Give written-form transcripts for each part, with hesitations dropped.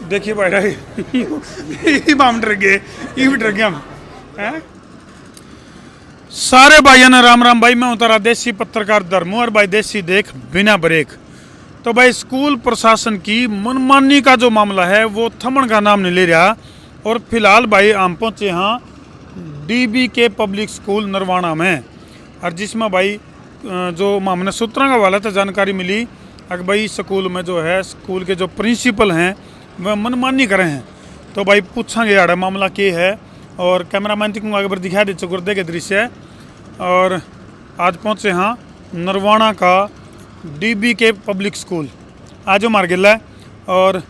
देखिए भाई हम डर गए, ये भी डर गए हम हैं। सारे भाइयों ने राम राम भाई, मैं उतारा देसी पत्रकार धर्मू और भाई देसी देख बिना ब्रेक। तो भाई स्कूल प्रशासन की मनमानी का जो मामला है वो थमन का नाम नहीं ले रहा। और फिलहाल भाई हम पहुँचे यहाँ डीबी के पब्लिक स्कूल नरवाना में, और जिसमें भाई जो मामले सूत्रों का वाला था जानकारी मिली कि भाई स्कूल में जो है स्कूल के जो प्रिंसिपल हैं वह मनमानी कर रहे हैं। तो भाई पूछेंगे यार मामला क्या है, और कैमरामैन को आगे पर दिखा दे चुकुर्दे के दृश्य। और आज पहुँचे यहाँ नरवाना का डीबी के पब्लिक स्कूल, आज मार गिला है और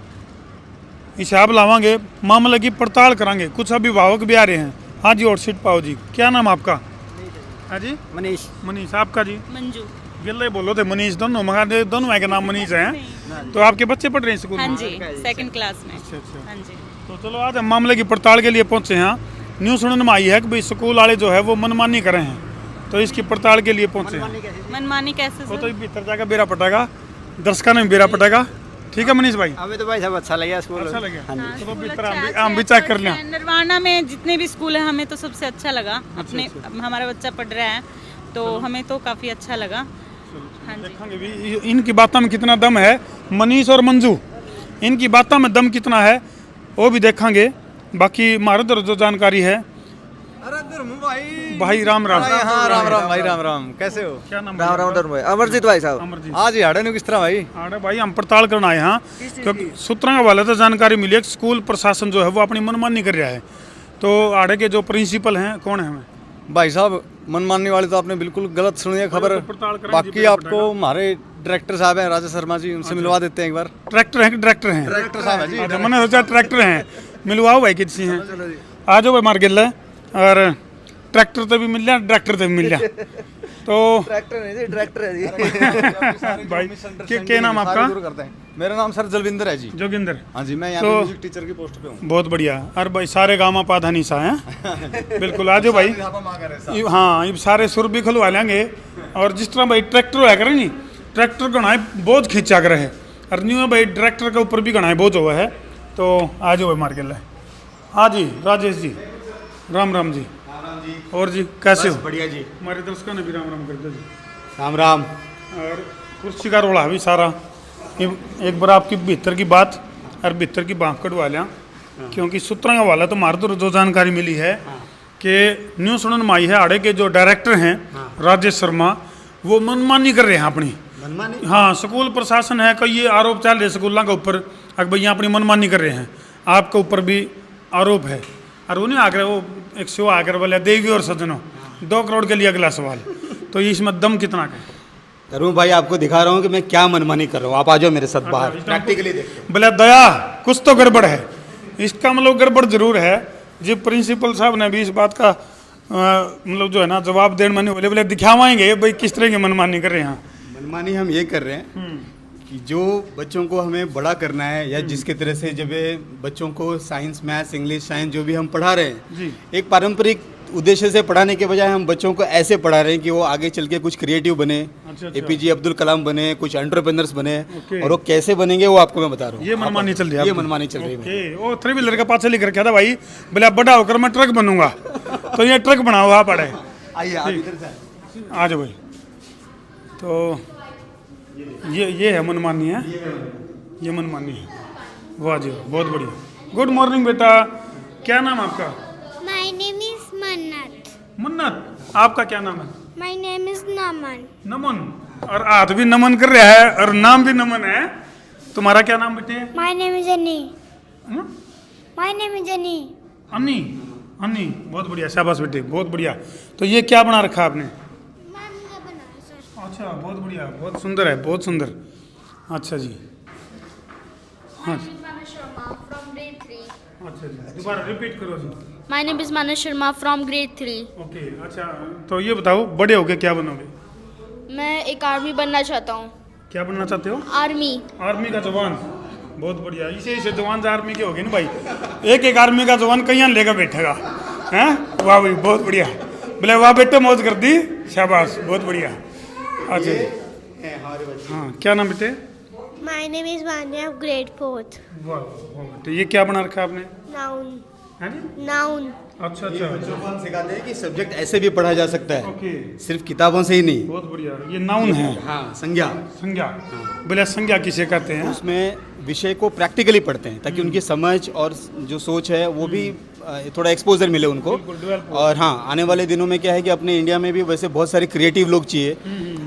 हिसाब लावांगे, मामले की पड़ताल करांगे। कुछ अभिभावक भी आ रहे हैं। हाँ जी, और सीट पाओ जी। क्या नाम आपका? हाँ जी, मनीष। मनीष। आपका जी? मंजू। गिल्ले बोलो थे मनीष, दोनों मगा दे, दोनों भाई के नाम मनीष हैं। तो आपके बच्चे पढ़ रहे हैं स्कूल में? हाँ जी, सेकंड क्लास में। अच्छा अच्छा। हाँ जी। तो चलो आज हम मामले की पड़ताल के लिए पहुंचे हैं। न्यूज़ सुनने में आई है कि भाई स्कूल वाले जो है वो मनमानी कर रहे हैं, तो इसकी पड़ताल के लिए पहुंचे हैं। मनमानी कैसे वो सर? तो भीतर जाकर बेरा पटेगा, दर्शकों ने बेरा पटेगा। ठीक है मनीष भाई? हमें तो भाई सब अच्छा लगा स्कूल। अच्छा लगे? हाँ जी। हाँ, तो स्कूल भीतर अच्छा हम भी चेक कर लें। नरवाना में जितने भी स्कूल है हमें तो सबसे अच्छा लगा। अपने हमारा बच्चा पढ़ रहा है तो हमें तो काफ़ी अच्छा लगा। हाँ जी। देखेंगे भी इनकी बातों में कितना दम है। मनीष और मंजू, इनकी बातों में दम कितना है वो भी देखेंगे। बाकी हमारे उधर जो जानकारी है भाई राम राम। हाँ राम राम भाई, राम राम। कैसे हो? क्या नाम? राम राम धर्म भाई। अमरजीत भाई साहब। अमरजीत। आज यार नहीं किस तरह भाई? अरे भाई हम पड़ताल करना आए हैं, क्योंकि सूत्रों का वाला तो जानकारी मिली है कि स्कूल प्रशासन जो है वो अपनी मनमानी कर रहा है। तो आड़े के जो प्रिंसिपल हैं कौन है? हमें भाई साहब मनमानी वाले तो आपने बिल्कुल गलत सुनी है खबर। पड़ताल करें जी, बाकी बिल्कुल आपको हमारे डायरेक्टर साहब हैं राजेश शर्मा जी, उनसे मिलवा देते हैं एक बार। ट्रैक्टर है कि डायरेक्टर हैं? डायरेक्टर साहब है जी। अच्छा, मैंने सोचा ट्रैक्टर हैं। मिलवाओ भाई किसी हैं। आ जाओ भाई मार गिल्ला। और ट्रैक्टर तो भी मिल जाए, डायरेक्टर तो भी मिल जाए। तो ट्रैक्टर नहीं जी, ट्रैक्टर है जी। भाई क्या नाम आपका? शुरू करते हैं। मेरा नाम सर जलविंदर है जी। जोगिंदर। हाँ जी, मैं यहाँ तो- पे म्यूजिक टीचर की पोस्ट पे हूँ। बहुत बढ़िया। अरे भाई सारे गाँव में पाधा निशा है। बिल्कुल आ जाओ भाई। हाँ ये सारे सुर भी खुलवा लेंगे। और जिस तरह भाई ट्रैक्टर होया करे नहीं, ट्रैक्टर गणाए बोझ खींचा कर है, और न्यू भाई ट्रैक्टर के ऊपर भी गणाए बोझ हुआ है। तो आ जाओ भाई मार के। हाँ जी राजेश जी, राम राम जी। और जी कैसे हो? बढ़िया जी। हमारे दर्शकों ने भी राम राम कर दिया जी। राम राम। और कुर्सी का रोड़ा भी सारा एक बार आपकी भीतर की बात और भीतर की बाँख कटवा लिया, क्योंकि सूत्रों का वाला तो मार तो जो जानकारी मिली है कि न्यूज़ सुनने में आई है आड़े के जो डायरेक्टर हैं राजेश शर्मा, वो मनमानी कर रहे हैं अपनी। हाँ, स्कूल प्रशासन है कि ये आरोप चल रहे स्कूलों के ऊपर कि भैया अपनी मनमानी कर रहे हैं। आपके ऊपर भी आरोप है। और उन्हें आकर वो एक शो आकर बोले देवी और सजनों 2 करोड़ के लिए अगला सवाल। तो इसमें दम कितना का है? करूँ भाई, आपको दिखा रहा हूँ कि मैं क्या मनमानी कर रहा हूँ। आप आ जाओ मेरे साथ बाहर, प्रैक्टिकली देखो। बोले दया कुछ तो गड़बड़ है। इसका मतलब गड़बड़ जरूर है जी। प्रिंसिपल साहब ने भी इस बात का मतलब जो है ना जवाब देने में बोले बोले दिखावाएंगे भाई किस तरह की मनमानी कर रहे हैं। मनमानी हम ये कर रहे हैं कि जो बच्चों को हमें बड़ा करना है, या जिसके तरह से जब ये बच्चों को साइंस, मैथ्स, इंग्लिश, साइंस जो भी हम पढ़ा रहे हैं जी, एक पारंपरिक उद्देश्य से पढ़ाने के बजाय हम बच्चों को ऐसे पढ़ा रहे हैं कि वो आगे चल के कुछ क्रिएटिव बने, अच्छा। एपीजे अब्दुल कलाम बने, कुछ एंटरप्रेन्योर्स बने। ओके। और वो कैसे बनेंगे वो आपको मैं बता रहा हूँ। ये मनमानी चल रही है ये आपकी? मनमानी चल रही है। ओके। वो 3 व्हीलर के पास लेकर क्या था भाई, बोले बड़ा होकर मैं ट्रक बनूंगा। तो ये ट्रक बनाओ आप पड़े। आइए आप इधर से। आ जाओ भाई। तो ये है मनमानी है, ये मनमानी है। वाह जी बहुत बढ़िया। गुड मॉर्निंग बेटा, क्या नाम आपका? My name is Mannat. मन्नत। आपका क्या नाम है? My name is Naman. नमन। और हाथ भी नमन कर रहा है और नाम भी नमन है। तुम्हारा क्या नाम बेटे? My name is Annie. Hmm? My name is Annie. अन्नी। अन्नी, बहुत बढ़िया, शाबाश बेटे बहुत बढ़िया। तो ये क्या बना रखा आपने? मैम ने बनाया सर। अच्छा बहुत बढ़िया, बहुत सुंदर है, बहुत सुंदर। अच्छा जी, हाँ जी। Manu Sharma from grade 3. अच्छा जी, दोबारा रिपीट करो जी। My name is Manu Sharma from grade 3. Okay. अच्छा तो ये बताओ बड़े होके क्या बनोगे? मैं एक आर्मी बनना चाहता हूँ। क्या बनना चाहते हो? आर्मी। आर्मी का जवान। बहुत बढ़िया, इसे जवान आर्मी के हो गए ना भाई। एक आर्मी का जवान कहीं लेकर बैठेगा हैं। वाह भाई बहुत बढ़िया। बोले वाह बेटे मौज कर दी, शाबाश बहुत बढ़िया। अच्छा जी, हाँ क्या नाम बेटे? My name is Vanya of grade 4th. वाह, तो ये क्या बना रखा है आपने? Noun. है जी? Noun. अच्छा ये अच्छा, बच्चों को हम सिखाते हैं कि सब्जेक्ट ऐसे भी पढ़ा जा सकता है, ओके, सिर्फ किताबों से ही नहीं। बहुत बढ़िया। ये नाउन है, हाँ, संज्ञा। संज्ञा। बोले संज्ञा किसे कहते हैं? उसमें विषय को प्रैक्टिकली पढ़ते हैं ताकि उनकी समझ और जो सोच है वो भी थोड़ा एक्सपोजर मिले उनको। बिल्कुल, develop हो। और हाँ, आने वाले दिनों में क्या है कि अपने इंडिया में भी वैसे बहुत सारे क्रिएटिव लोग चाहिए।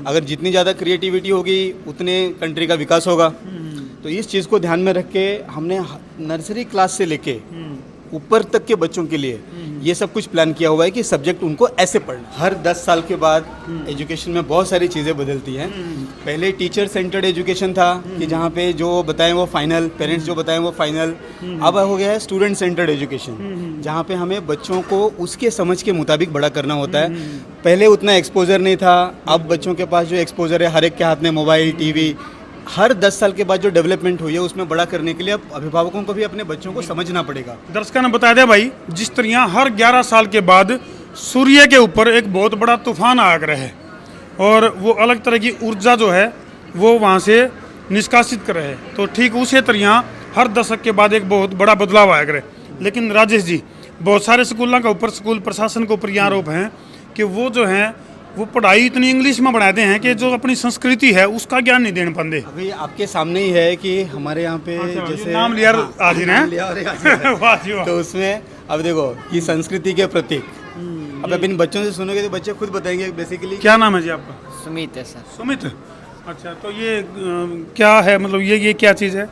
अगर जितनी ज़्यादा क्रिएटिविटी होगी उतने कंट्री का विकास होगा। तो इस चीज़ को ध्यान में रख के हमने नर्सरी क्लास से लेके ऊपर तक के बच्चों के लिए ये सब कुछ प्लान किया हुआ है कि सब्जेक्ट उनको ऐसे पढ़ना। हर 10 साल के बाद एजुकेशन में बहुत सारी चीज़ें बदलती हैं। पहले टीचर सेंटर्ड एजुकेशन था कि जहाँ पे जो बताएं वो फाइनल, पेरेंट्स जो बताएं वो फाइनल। अब हो गया है स्टूडेंट सेंटर्ड एजुकेशन, जहाँ पे हमें बच्चों को उसके समझ के मुताबिक बड़ा करना होता है। पहले उतना एक्सपोजर नहीं था, अब बच्चों के पास जो एक्सपोजर है, हर एक के हाथ में मोबाइल, टीवी। हर 10 साल के बाद जो डेवलपमेंट हुई है उसमें बड़ा करने के लिए अब अभिभावकों को भी अपने बच्चों को समझना पड़ेगा। दर्शकों ने बता दिया भाई, जिस तरह हर 11 साल के बाद सूर्य के ऊपर एक बहुत बड़ा तूफान आया करे है और वो अलग तरह की ऊर्जा जो है वो वहाँ से निष्कासित करे है, तो ठीक उसी तरह हर दशक के बाद एक बहुत बड़ा बदलाव आया करे। लेकिन राजेश जी, बहुत सारे स्कूलों का ऊपर, स्कूल प्रशासन के ऊपर यह आरोप है कि वो जो है वो पढ़ाई इतनी इंग्लिश में बढ़ाते हैं कि जो अपनी संस्कृति है उसका ज्ञान नहीं देने पाते। अभी आपके सामने ही है कि हमारे यहाँ पे अच्छा, ये जैसे नाम लिया हाँ, हाजिर हैं? नाम लिया और हाजिर है। वाह जी वाह। तो उसमें अब देखो कि संस्कृति के प्रतीक, अब अब इन बच्चों से सुनोगे तो बच्चे खुद बताएंगे बेसिकली। क्या नाम है जी आपका? सुमित है सर। सुमित। अच्छा, तो ये क्या है, मतलब ये क्या चीज़ है?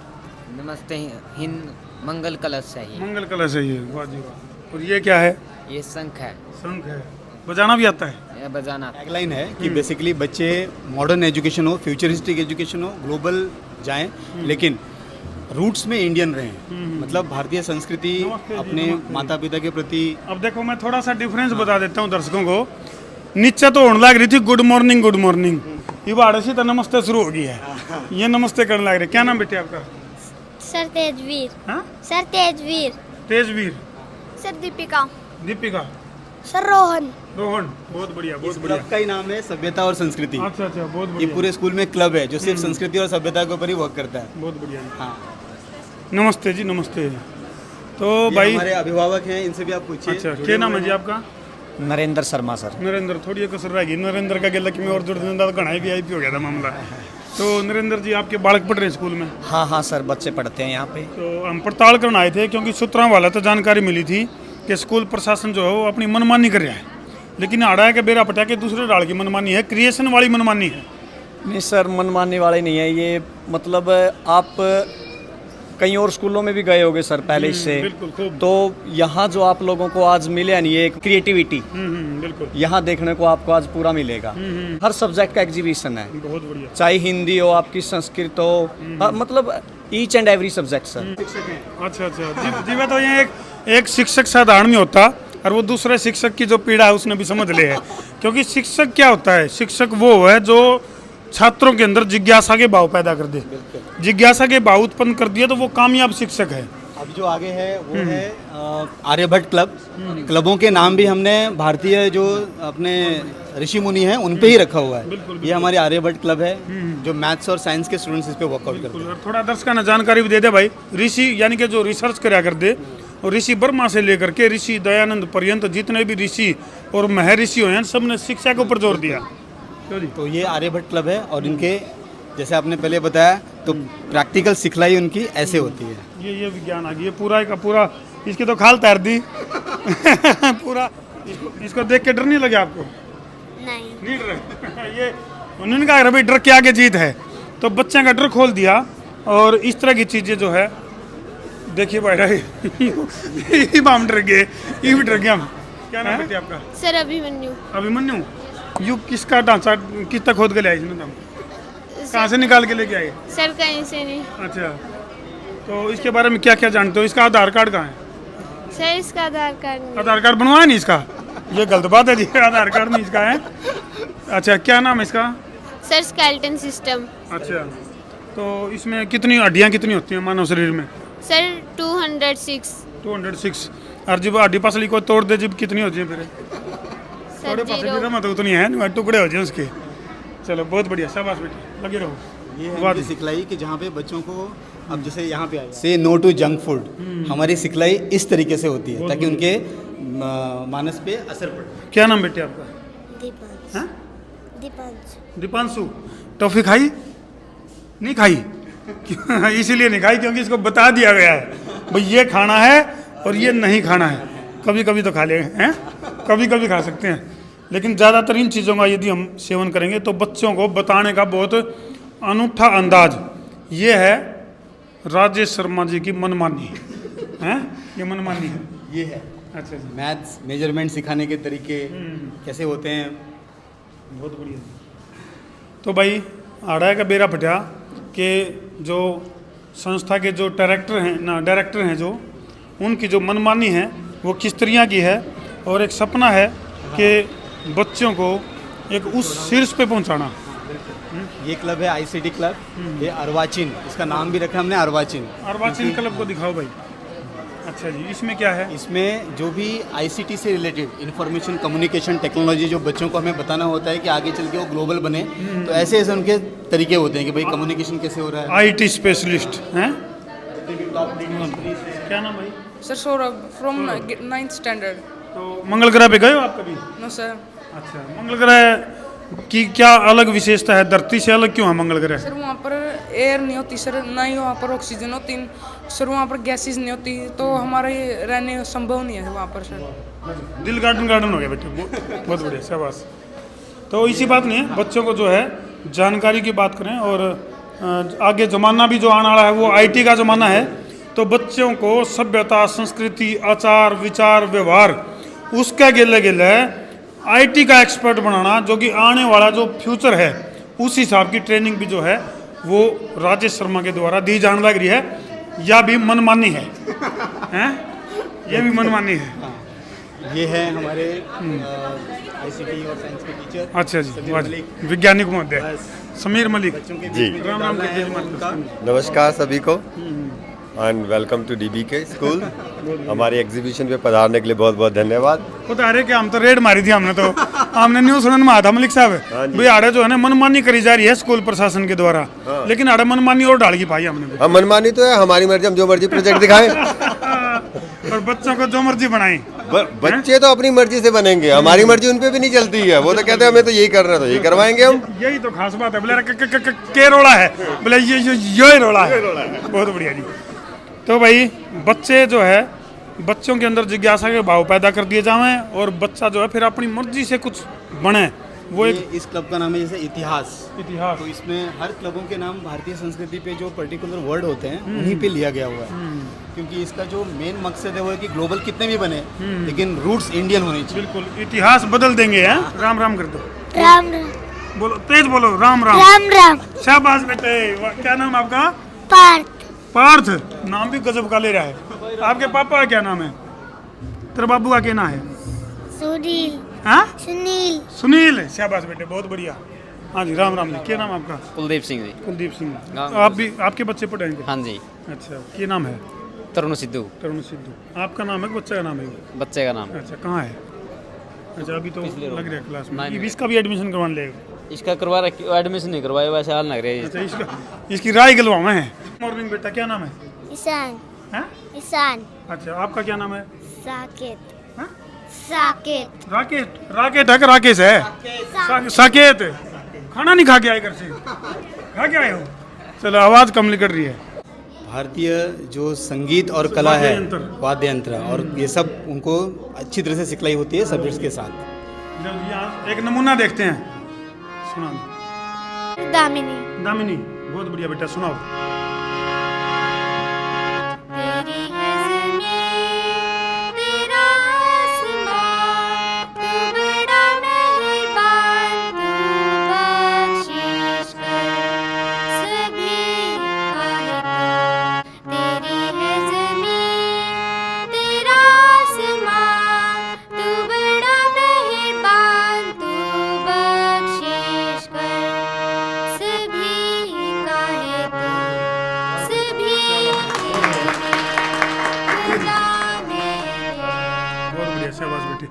नमस्ते हिंद मंगल कलश है ये। मंगल कलश है ये, वाह जी वाह। और ये क्या है? ये शंख है, शंख है। बजाना भी आता है? ये बजाना। टैगलाइन है कि बेसिकली बच्चे मॉडर्न एजुकेशन हो, फ्यूचरिस्टिक एजुकेशन हो, ग्लोबल जाएं, लेकिन रूट्स में इंडियन रहें। मतलब भारतीय संस्कृति, अपने माता पिता के प्रति। अब देखो, मैं थोड़ा सा डिफरेंस बता देता हूँ दर्शकों को। नीचे तो होने लग रही थी गुड मॉर्निंग गुड मॉर्निंग, ये बाढ़ से तो नमस्ते शुरू हो गई है, ये नमस्ते करने लग रहे। क्या नाम बेटे आपका? सर तेजवीर। हाँ? Sir Tejveer. Tejveer. Sir Deepika. Deepika. Sir Rohan. Rohan. बहुत बढ़िया, बहुत बढ़िया। क्लब का ही नाम है सभ्यता और संस्कृति। अच्छा अच्छा, बहुत ये बढ़िया। पूरे स्कूल में क्लब है जो सिर्फ संस्कृति और सभ्यता के ऊपर ही वर्क करता है। बहुत बढ़िया। हाँ, नमस्ते जी, नमस्ते। तो ये भाई, हमारे अभिभावक हैं, इनसे भी आप पूछिए। अच्छा, क्या नाम है जी आपका? नरेंद्र शर्मा सर। नरेंद्र। थोड़ी एक कसर रहेगी नरेंद्र का, गेला कि मैं और जुड़ देता तो घना ही VIP हो गया था मामला। तो नरेंद्र जी, आपके बालक पढ़ रहे हैं स्कूल में? हाँ सर, बच्चे पढ़ते हैं यहाँ पे। तो हम पड़ताल करने आए थे क्योंकि सूत्रों वाला तो जानकारी मिली थी कि स्कूल प्रशासन जो है वो अपनी मनमानी कर रहा है, लेकिन आड़ा है कि बेरा पटा के दूसरे डाल की मनमानी है, क्रिएशन वाली मनमानी है। नहीं सर, मनमानी वाले नहीं है ये। मतलब आप कई और स्कूलों में भी गए होंगे सर पहले इससे, बिल्कुल, खूब। तो यहाँ जो आप लोगों को आज मिले नहीं, ये क्रिएटिविटी बिल्कुल, यहाँ देखने को आपको आज पूरा मिलेगा। हर सब्जेक्ट का एग्जीबिशन है, बहुत बढ़िया। चाहे हिंदी हो, आपकी संस्कृत हो, मतलब each and every subject sir. अच्छा अच्छा जी मैं तो यहाँ एक शिक्षक साधारण नहीं होता और वो दूसरे शिक्षक की जो पीड़ा है उसने भी समझ ले है। क्योंकि शिक्षक क्या होता है? शिक्षक वो है जो छात्रों के अंदर जिज्ञासा के भाव पैदा कर दे। जिज्ञासा के भाव उत्पन्न कर दिया तो वो कामयाब शिक्षक है। अब जो आगे है वो है आर्यभट्ट क्लब। क्लबों के नाम भी हमने भारतीय जो अपने ऋषि मुनि हैं उन पे ही रखा हुआ है। ये हमारी आर्यभट्ट क्लब है जो मैथ्स और साइंस के स्टूडेंट्स इस पे वर्कआउट करते हैं। और थोड़ा दर्शकों ने जानकारी भी दे दे भाई। ऋषि यानी कि जो रिसर्च करा करते, और ऋषि ब्रह्मा से लेकर के ऋषि दयानंद पर्यंत जितने भी ऋषि और महर्षि हैं सबने शिक्षा के ऊपर जोर दिया। तो ये आर्यभट्ट क्लब है और इनके जैसे आपने पहले बताया तो प्रैक्टिकल सिखलाई उनकी ऐसे होती है। ये विज्ञान आ गई, ये पूरा का पूरा इसकी तो खाल तैर दी पूरा। इसको देख के डर नहीं लगे आपको? नहीं डर ये उन्होंने कहा भाई डर के आगे जीत है, तो बच्चे का डर खोल दिया। और इस तरह की चीज़ें जो है देखिए भाई हम डर गए, ये भी डर गए हम। क्या नाम है आपका? सर अभिमन्यु। अभिमन्यु। यू किसका ढांचा किस तक खोद के ले आई? कहाँ से निकाल के लेके आए? सर कहीं से नहीं। अच्छा, तो इसके बारे में क्या क्या जानते हो? इसका आधार कार्ड कहाँ है? सर इसका आधार कार्ड नहीं। आधार कार्ड बनवाया नहीं इसका? ये गलत बात है जी, आधार कार्ड नहीं इसका है। अच्छा, क्या नाम है इसका? Sir skeleton system. अच्छा, तो इसमें कितनी हड्डियाँ कितनी होती हैं मानव शरीर में? सर 206। 206। और जब हड्डी पसली को तोड़ दे जब कितनी होती है फिर? सर थोड़े पास तो उतनी है, टुकड़े हो जाए उसके। चलो बहुत बढ़िया, शाबाश बेटी, लगे रहो। ये है वाह हमारी सिखलाई कि जहाँ पे बच्चों को अब जैसे यहाँ पे आए से नो टू जंक फूड, हमारी सिखलाई इस तरीके से होती है ताकि उनके मानस पे असर पड़े। क्या नाम बेटे आपका? दीपांशु हाँ? दीपांशु दीपांशु। टॉफी खाई? नहीं खाई? क्यों? इसीलिए नहीं खाई क्योंकि इसको बता दिया गया है भाई ये खाना है और ये नहीं खाना है। कभी कभी तो खा ले हैं, कभी कभी खा सकते हैं, लेकिन ज़्यादातर इन चीज़ों का यदि हम सेवन करेंगे तो बच्चों को बताने का बहुत अनूठा अंदाज ये है। राजेश शर्मा जी की मनमानी है, ये मनमानी है। ये है अच्छा जी, मैथ्स मेजरमेंट सिखाने के तरीके कैसे होते हैं। बहुत बढ़िया। तो भाई आड़ा का बेरा फटा कि जो संस्था के जो डायरेक्टर हैं जो उनकी जो मनमानी है वो किस तरह की है, और एक सपना है कि बच्चों को एक उस शीर्ष पे पहुंचाना। ये क्लब है ICT क्लब, ये अर्वाचीन, इसका नाम भी रखा हमने अर्वाचीन। अर्वाचीन क्लब को दिखाओ भाई। अच्छा जी, इसमें क्या है? इसमें जो भी ICT से रिलेटेड इंफॉर्मेशन कम्युनिकेशन टेक्नोलॉजी जो बच्चों को हमें बताना होता है कि आगे चल के वो ग्लोबल बने, तो ऐसे ऐसे उनके तरीके होते हैं कि भाई कम्युनिकेशन कैसे हो रहा है। IT स्पेशलिस्ट हैं। क्या नाम भाई? Sir Saurabh from 9th standard. तो मंगल ग्रह पे गए हो आप कभी? No sir. अच्छा, मंगल ग्रह की क्या अलग विशेषता है? धरती से अलग क्यों है मंगल ग्रह? सर वहाँ पर एयर नहीं होती सर, ना ही वहाँ पर ऑक्सीजन होती सर, वहाँ पर गैसेस नहीं होती, तो हमारे रहने संभव नहीं है वहाँ पर सर। दिल गार्डन हो गया बेटे, बहुत बढ़िया, शाबाश। तो इसी बात नहीं है, बच्चों को जो है जानकारी की बात करें, और आगे ज़माना भी जो आने वाला है वो IT का ज़माना है, तो बच्चों को सभ्यता संस्कृति आचार विचार व्यवहार उसका गिले IT का एक्सपर्ट बनाना, जो कि आने वाला जो फ्यूचर है उस हिसाब की ट्रेनिंग भी जो है वो राजेश शर्मा के द्वारा दी जाने लग रही है। या भी मनमानी है, हैं? ये भी मनमानी है। ये है हमारे ICT और साइंस के टीचर। अच्छा जी, वैज्ञानिक महोदय समीर मलिक जी, राम राम कहते हैं। नमस्कार सभी को and welcome to DBK school. हमारे एग्जीबिशन पे पधारने के लिए बहुत बहुत धन्यवाद। पता है कि हम तो रेड मारी थी हमने, तो हमने न्यूज़ सुनने में आया था मलिक साहब भाई आड़े जो है ना मनमानी करी जा रही है स्कूल प्रशासन के द्वारा, लेकिन आड़े मनमानी और डाल की पाई हमने। हम मनमानी तो है, हमारी मर्जी, हम जो मर्जी प्रोजेक्ट दिखाएं और बच्चों को जो मर्जी बनाएं। बच्चे तो अपनी मर्जी से बनेंगे, हमारी मर्जी उन पे भी नहीं चलती है। वो तो कहते हैं हमें तो यही करना है, तो यही करवाएंगे हम। यही तो खास बात है। बोले के रोड़ा है, बोले ये रोड़ा है। बहुत बढ़िया जी। तो भाई बच्चे जो है, बच्चों के अंदर जिज्ञासा के भाव पैदा कर दिए जाएं, और बच्चा जो है फिर अपनी मर्जी से कुछ बने। वो एक इस क्लब का नाम है जैसे इतिहास। इतिहास, तो इसमें हर क्लबों के नाम भारतीय संस्कृति पे जो पर्टिकुलर वर्ड होते हैं उन्हीं पे लिया गया हुआ है, क्योंकि इसका जो मेन मकसद है वो है कि ग्लोबल कितने भी बने लेकिन रूट्स इंडियन होने चाहिए। बिल्कुल इतिहास बदल देंगे। हैं? राम राम कर दो। राम राम बोलो, तेज बोलो, राम राम। राम राम। शाबाश बेटे। क्या नाम आपका? पार्थ। पार्थ, नाम भी गजब का ले रहा है। आपके पापा का क्या नाम है? तेरे बाबू का क्या नाम है? सुनील। हाँ? सुनील। सुनील, शाबाश बेटे, बहुत बढ़िया। हाँ जी, राम राम जी। क्या नाम आपका? कुलदीप सिंह जी। कुलदीप सिंह। आप भी, आपके बच्चे पढ़ेंगे? हाँ जी। अच्छा, क्या नाम है? तरुण सिद्धू। तरुण सिद्धू। आपका नाम है कि बच्चे का नाम है? बच्चे का नाम। अच्छा, कहाँ है? अच्छा, अभी तो लग रहा है क्लास में। इसका भी एडमिशन करवाने लेगा? इसका करवा रखी, एडमिशन नहीं करवाया, वैसे हाल लग रही है। अच्छा, इसकी राय गलवाना है। मॉर्निंग बेटा, क्या नाम है? ईशान। हैं? ईशान। अच्छा, आपका क्या नाम है? साकेत। हाँ? साकेत। राकेश। राकेट है कि राकेश है? साकेत। खाना नहीं खा के आए घर से? खा के आए हो? चलो, आवाज़ कम निकल रही है। भारतीय जो संगीत और कला है, वाद्य यंत्र, और ये सब उनको अच्छी तरह से सिखलाई होती है सब्जेक्ट्स के साथ। जब यहाँ एक नमूना देखते हैं, सुना। दामिनी। दामिनी, बहुत बढ़िया बेटा, सुनाओ। तेरी है ज़मीं, तेरा आसमां, तू बड़ा मेहरबान, तू बख्शिश कर सभी का है तू। तेरी है ज़मीं, तेरा आसमां, तू बड़ा मेहरबान, तू बख्शिश कर सभी का है तू, सभी बहुत बढ़िया, शाबाश बेटे।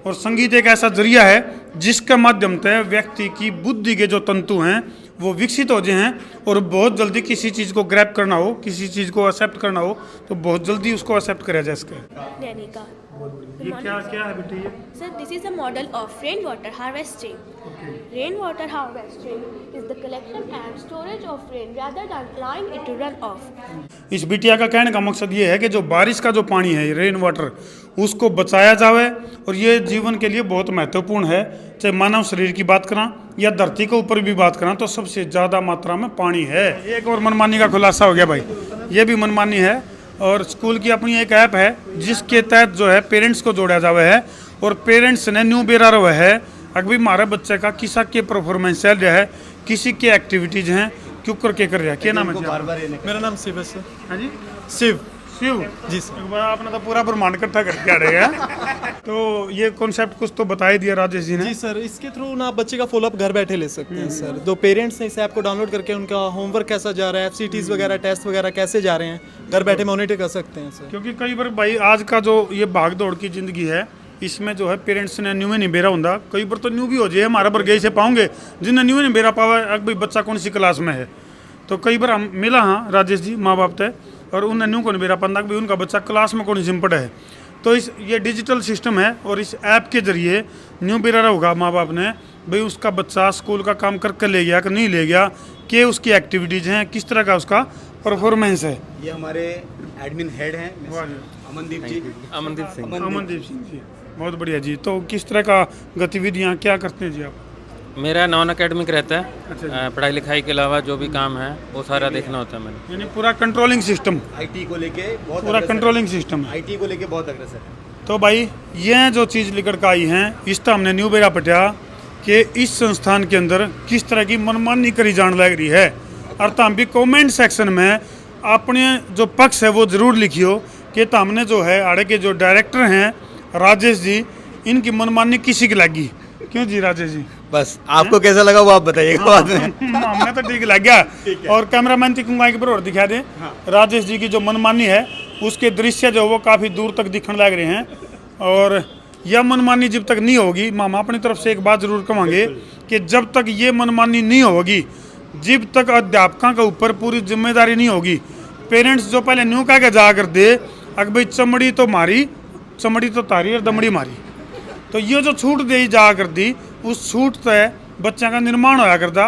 और संगीत एक ऐसा जरिया है जिसके माध्यम से व्यक्ति की बुद्धि के जो तंतु हैं वो विकसित हो जाए हैं और बहुत जल्दी किसी चीज़ को ग्रैब करना हो, किसी चीज़ को एक्सेप्ट करना हो तो बहुत जल्दी उसको एक्सेप्ट करा जा सके। Danica. ये क्या क्या है बेटी ये? Sir, this is a model of rainwater harvesting. Rainwater harvesting is the collection and storage of rain rather than allowing it to run off. इस बिटिया का कहने का मकसद ये है कि जो बारिश का जो पानी है रेन वाटर उसको बचाया जाए और ये जीवन के लिए बहुत महत्वपूर्ण है। चाहे मानव शरीर की बात करा या धरती के ऊपर भी बात करा तो सबसे ज़्यादा मात्रा में पानी है। एक और मनमानी का खुलासा हो गया भाई, ये भी मनमानी है और स्कूल की अपनी एक ऐप है जिसके तहत जो है पेरेंट्स को जोड़ा जावे है और पेरेंट्स ने न्यू बेरा रहा है अभी हमारे बच्चे का किसा के परफॉर्मेंस चल रहा है, किसी के एक्टिविटीज़ हैं क्यों करके कर रहा है। क्या नाम है? मेरा नाम शिव है सर। हाँ जी शिव शिव जी सर। एक बार आपने तो पूरा ब्रह्मांड इकट्ठा करके आ रहे हैं। तो ये कॉन्सेप्ट कुछ तो बता ही दिया राजेश जी ने। जी सर, इसके थ्रू ना आप बच्चे का फॉलोअप घर बैठे ले सकते हैं सर। जो पेरेंट्स हैं इस ऐप को डाउनलोड करके उनका होमवर्क कैसा जा रहा है, FCTs वगैरह टेस्ट वगैरह कैसे जा रहे हैं घर बैठे मॉनिटर कर सकते हैं सर। क्योंकि कई बार भाई आज का जो ये भाग दौड़ की ज़िंदगी है इसमें जो है पेरेंट्स ने न्यू में नहीं बेरा होता, कई बार तो न्यू भी हो जाए हमारा पर गई से पाओगे जिन्हें न्यू नहीं बेरा पावा अब भाई बच्चा कौन सी क्लास में है। तो कई बार हम मिला हाँ राजेश जी माँ बाप थे और उन्हें न्यू को नहीं बेरा पाता कि उनका बच्चा क्लास में कौन सिमपट है। तो इस ये डिजिटल सिस्टम है और इस ऐप के जरिए न्यू बेरा होगा माँ बाप ने भाई उसका बच्चा स्कूल का काम कर ले गया कि नहीं ले गया, कि उसकी एक्टिविटीज़ हैं, किस तरह का उसका परफॉर्मेंस है। ये हमारे एडमिन हेड हैं अमनदीप जी। अमनदीप सिंह जी बहुत बढ़िया जी। तो किस तरह का गतिविधियाँ क्या करते हैं जी आप? मेरा नॉन एकेडमिक रहता है, अच्छा पढ़ाई लिखाई के अलावा जो भी काम है वो सारा देखना होता है मैंने। यानी पूरा कंट्रोलिंग सिस्टम, IT को लेके बहुत पूरा कंट्रोलिंग सिस्टम। IT को लेके बहुत अग्रसर है। तो भाई ये जो चीज़ लेकर के आई हैं इस तो हमने न्यू बेरा पटिया कि इस संस्थान के अंदर किस तरह की मनमानी करी जान लग रही है। और हम भी कमेंट सेक्शन में अपने जो पक्ष है वो ज़रूर लिखियो कि हमने जो है आड़े के जो डायरेक्टर हैं राजेश जी इनकी मनमानी किसी की लगी क्यों जी राजेश जी? बस आपको कैसा लगा वो आप बताइएगा बाद में। हमने तो ठीक लग गया और कैमरामैन तिकुंगा की और दिखा दें राजेश जी की जो मनमानी है उसके दृश्य जो वो काफ़ी दूर तक दिखने लग रहे हैं। और यह मनमानी जब तक नहीं होगी मामा अपनी तरफ से एक बात जरूर कहेंगे कि जब तक ये मनमानी नहीं होगी जब तक अध्यापकों के ऊपर पूरी जिम्मेदारी नहीं होगी, पेरेंट्स जो पहले न्यू कह के जा कर दे अगर भाई चमड़ी तो मारी, चमड़ी तो तारी और दमड़ी मारी, तो ये जो छूट दी जा कर दी उस छूट से बच्चा का निर्माण होया करता।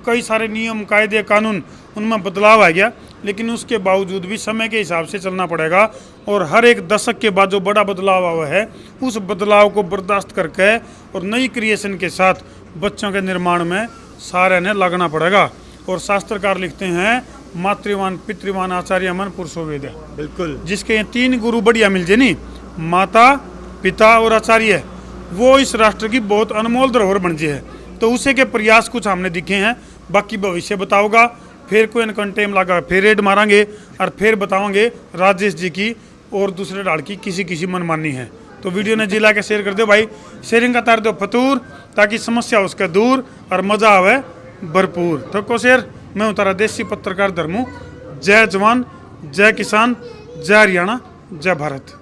कई सारे नियम कायदे कानून उनमें बदलाव आ गया लेकिन उसके बावजूद भी समय के हिसाब से चलना पड़ेगा और हर एक दशक के बाद जो बड़ा बदलाव आया है उस बदलाव को बर्दाश्त करके और नई क्रिएशन के साथ बच्चों के निर्माण में सारे ने लगना पड़ेगा। और शास्त्रकार लिखते हैं मातृवान पितृवान आचार्य मन पुरुषो वेद, बिल्कुल जिसके ये 3 गुरु बढ़िया मिल जाए नहीं माता पिता और आचार्य वो इस राष्ट्र की बहुत अनमोल धरोहर बन जाए है। तो उसे के प्रयास कुछ हमने दिखे हैं, बाकी भविष्य बताओगा फिर कोई न टाइम लगा फिर रेड मारेंगे और फिर बताओगे राजेश जी की और दूसरे डाल की किसी मनमानी है। तो वीडियो ने जिला के शेयर कर दो भाई, शेयरिंग का तार दो फतूर ताकि समस्या उसका दूर और मजा आवे भरपूर। तो को शेयर मैं हूँ तारा देसी पत्रकार धर्मू। जय जवान जय किसान जय हरियाणा जय भारत।